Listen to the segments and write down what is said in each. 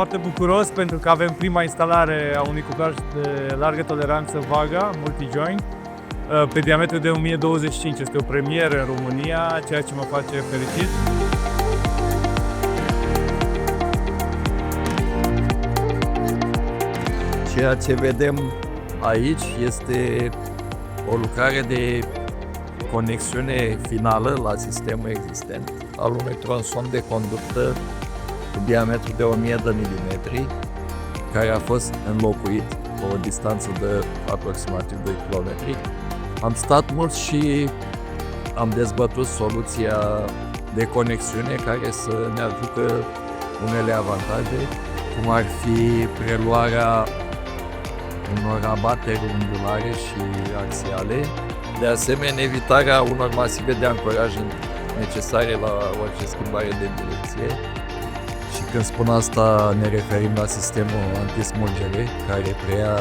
foarte bucuros pentru că avem prima instalare a unui cuplaj de largă toleranță VAGA, multi-joint, pe diametru de 1025. Este o premieră în România, ceea ce mă face fericit. Ceea ce vedem aici este o lucrare de conexiune finală la sistemul existent al unui tronson de conductă cu diametru de 1000 de milimetri, care a fost înlocuit pe o distanță de aproximativ 2 km. Am stat mult și am dezbătut soluția de conexiune care să ne aducă unele avantaje, cum ar fi preluarea unor abateri undulare și axiale, de asemenea evitarea unor masive de ancoraj necesare la orice schimbare de direcție. Și când spun asta ne referim la sistemul antismulgere, care preia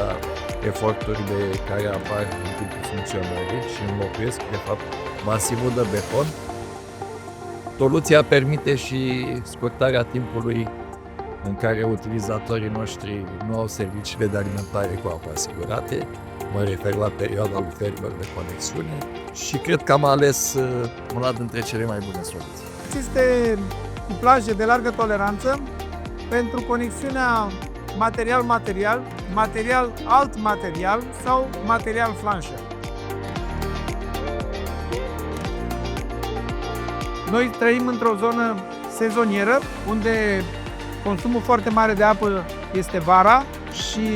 eforturile care apar în timpul funcționării și înlocuiesc de fapt masivul de beton. Soluția permite și scurtarea timpului în care utilizatorii noștri nu au serviciile de alimentare cu apă asigurate. Mă refer la perioada lucrărilor de conexiune și cred că am ales una dintre cele mai bune soluții. Este cuplaje de largă toleranță pentru conexiunea material-material, material-alt material sau material-flanșă. Noi trăim într-o zonă sezonieră unde consumul foarte mare de apă este vara și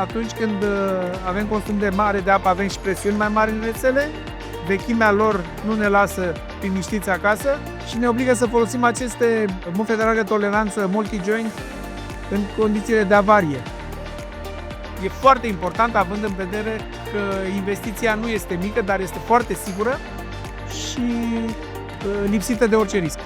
atunci când avem consum de mare de apă avem și presiuni mai mari în rețele, vechimea lor nu ne lasă liniștiți acasă și ne obligă să folosim aceste mufe de largă toleranță multi-joint în condițiile de avarie. E foarte important având în vedere că investiția nu este mică, dar este foarte sigură și lipsită de orice risc.